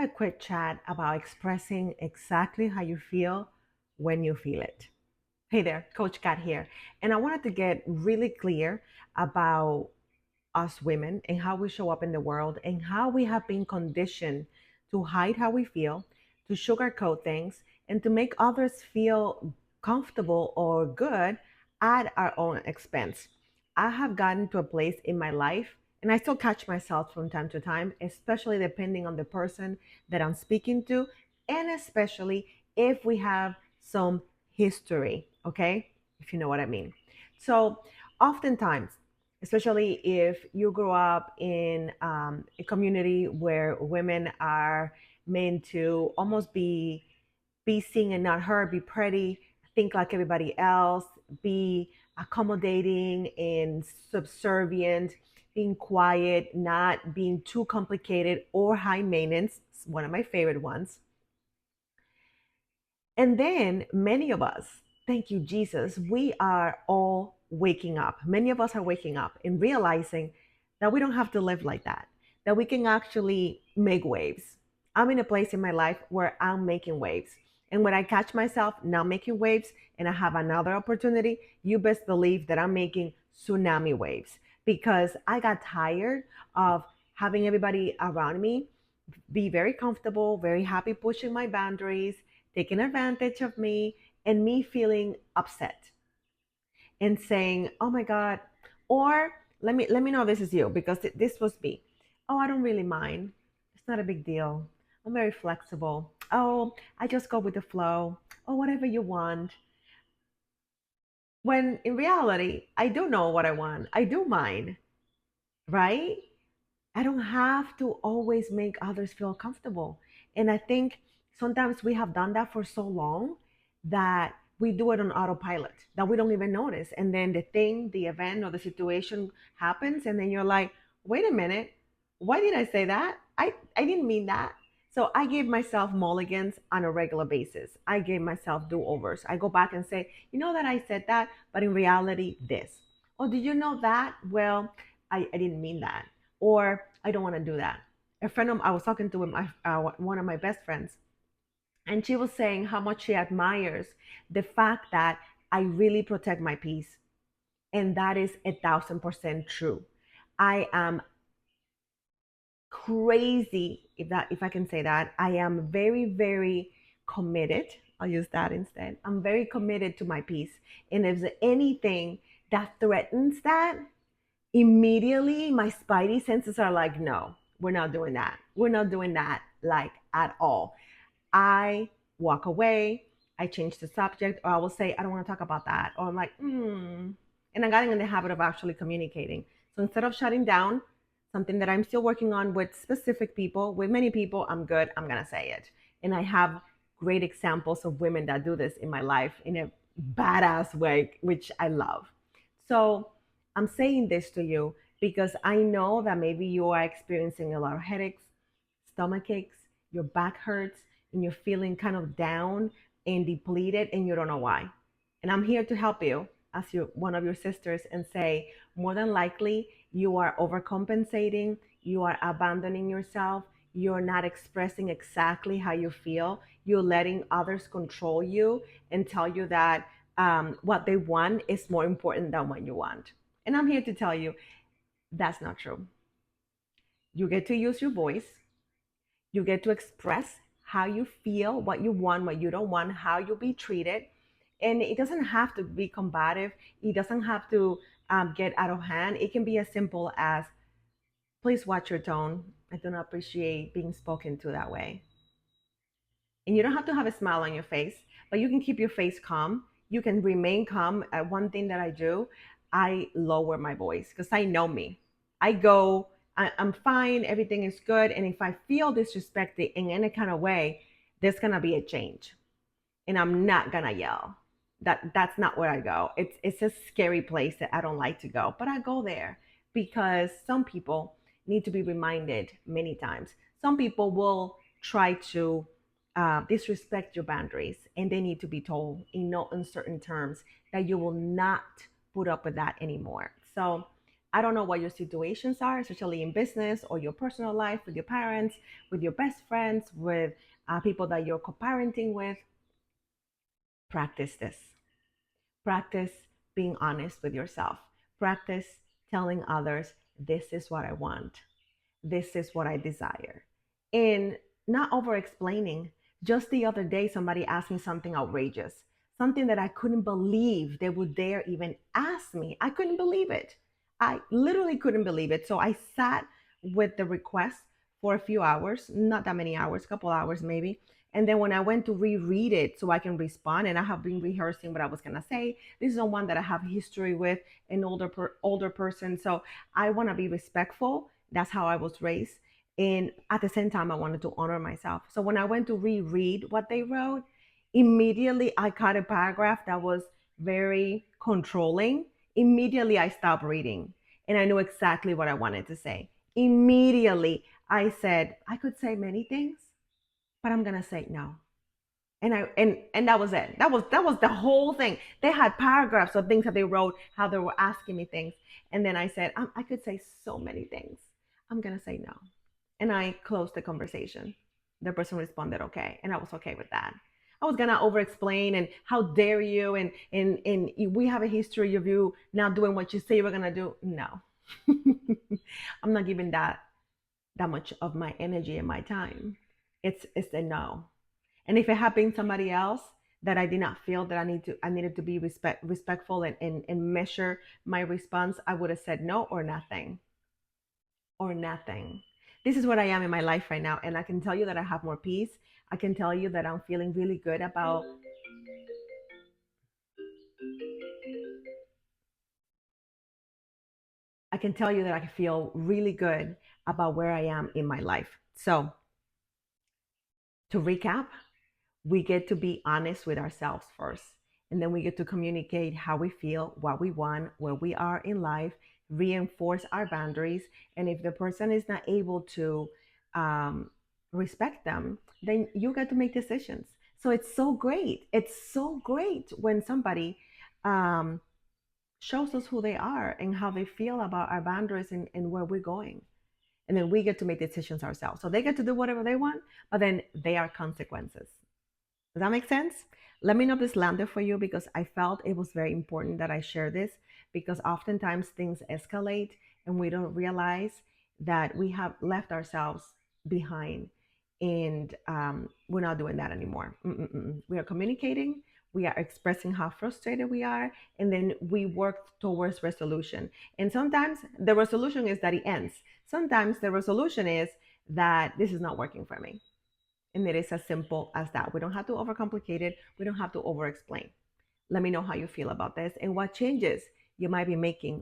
A quick chat about expressing exactly how you feel when you feel it. Hey there, Coach Kat here. And I wanted to get really clear about us women and how we show up in the world and how we have been conditioned to hide how we feel, to sugarcoat things, and to make others feel comfortable or good at our own expense. I have gotten to a place in my life, and I still catch myself from time to time, especially depending on the person that I'm speaking to, and especially if we have some history, okay? If you know what I mean. So, oftentimes, especially if you grow up in a community where women are meant to almost be seen and not heard, be pretty, think like everybody else, be accommodating and subservient, being quiet, not being too complicated or high maintenance. It's one of my favorite ones. And then many of us, thank you, Jesus, we are all waking up. Many of us are waking up and realizing that we don't have to live like that we can actually make waves. I'm in a place in my life where I'm making waves. And when I catch myself now making waves and I have another opportunity, you best believe that I'm making tsunami waves because I got tired of having everybody around me be very comfortable, very happy pushing my boundaries, taking advantage of me, and me feeling upset and saying, "Oh my God," or let me know if this is you because this was me. "Oh, I don't really mind. It's not a big deal. I'm very flexible. Oh, I just go with the flow. Oh, whatever you want." When in reality, I do know what I want. I do mind, right? I don't have to always make others feel comfortable. And I think sometimes we have done that for so long that we do it on autopilot, that we don't even notice. And then the thing, the event, or the situation happens, and then you're like, wait a minute, why did I say that? I didn't mean that. So I give myself mulligans on a regular basis. I give myself do overs. I go back and say, you know that I said that, but in reality, this. Oh, did you know that? Well, I didn't mean that, or I don't want to do that. A friend of I was talking to one of my best friends, and she was saying how much she admires the fact that I really protect my peace, and that is 1,000% true. I am crazy, if I can say that. I am very committed. I'll use that instead. I'm very committed to my peace, and if there's anything that threatens that, immediately my spidey senses are like, no, we're not doing that. We're not doing that, like, at all. I walk away, I change the subject, or I will say, I don't want to talk about that. Or I'm like, and I got in the habit of actually communicating. So instead of shutting down, something that I'm still working on with specific people, with many people, I'm good, I'm going to say it. And I have great examples of women that do this in my life in a badass way, which I love. So I'm saying this to you because I know that maybe you are experiencing a lot of headaches, stomach aches, your back hurts, and you're feeling kind of down and depleted, and you don't know why. And I'm here to help you as one of your sisters and say, more than likely, you are overcompensating, you are abandoning yourself, you're not expressing exactly how you feel, you're letting others control you and tell you that what they want is more important than what you want. And I'm here to tell you that's not true. You get to use your voice, you get to express how you feel, what you want, what you don't want, how you'll be treated. And it doesn't have to be combative, it doesn't have to get out of hand. It can be as simple as, please watch your tone. I do not appreciate being spoken to that way. And you don't have to have a smile on your face, but you can keep your face calm. You can remain calm. One thing that I do, I lower my voice because I know me. I go, I'm fine, everything is good. And if I feel disrespected in any kind of way, there's gonna be a change. And I'm not gonna yell. That's not where I go. It's a scary place that I don't like to go, but I go there because some people need to be reminded many times. Some people will try to disrespect your boundaries, and they need to be told in no uncertain terms that you will not put up with that anymore. So I don't know what your situations are, especially in business or your personal life, with your parents, with your best friends, with people that you're co-parenting with. Practice this. Practice being honest with yourself. Practice telling others, this is what I want. This is what I desire. And not over explaining. Just the other day, somebody asked me something outrageous, something that I couldn't believe they would dare even ask me. I couldn't believe it. I literally couldn't believe it. So I sat with the request for a few hours, not that many hours, a couple hours maybe. And then when I went to reread it so I can respond, and I have been rehearsing what I was gonna say. This is the one that I have history with, an older person. So I want to be respectful. That's how I was raised. And at the same time, I wanted to honor myself. So when I went to reread what they wrote, immediately I caught a paragraph that was very controlling. Immediately I stopped reading and I knew exactly what I wanted to say. Immediately I said, I could say many things, but I'm going to say no. And that was it. That was the whole thing. They had paragraphs of things that they wrote, how they were asking me things, and then I said, I could say so many things. I'm gonna say no, and I closed the conversation. The person responded okay, and I was okay with that. I was gonna over explain and how dare you, and we have a history of you not doing what you say you were gonna do. No, I'm not giving that much of my energy and my time. It's a no. And if it happened to somebody else that I did not feel that I needed to be respectful and measure my response, I would have said no or nothing. Or nothing. This is what I am in my life right now. And I can tell you that I have more peace. I can tell you that I'm feeling really good about I can tell you that I feel really good about where I am in my life. So to recap, we get to be honest with ourselves first. And then we get to communicate how we feel, what we want, where we are in life, reinforce our boundaries. And if the person is not able to respect them, then you get to make decisions. So it's so great. It's so great when somebody um, shows us who they are and how they feel about our boundaries and where we're going. And then we get to make decisions ourselves. So they get to do whatever they want, but then they are consequences. Does that make sense? Let me know if this landed for you because I felt it was very important that I share this because oftentimes things escalate and we don't realize that we have left ourselves behind and we're not doing that anymore. Mm-mm-mm. We are communicating, we are expressing how frustrated we are, and then we work towards resolution. And sometimes the resolution is that it ends. Sometimes the resolution is that this is not working for me. And it is as simple as that. We don't have to overcomplicate it. We don't have to over explain. Let me know how you feel about this and what changes you might be making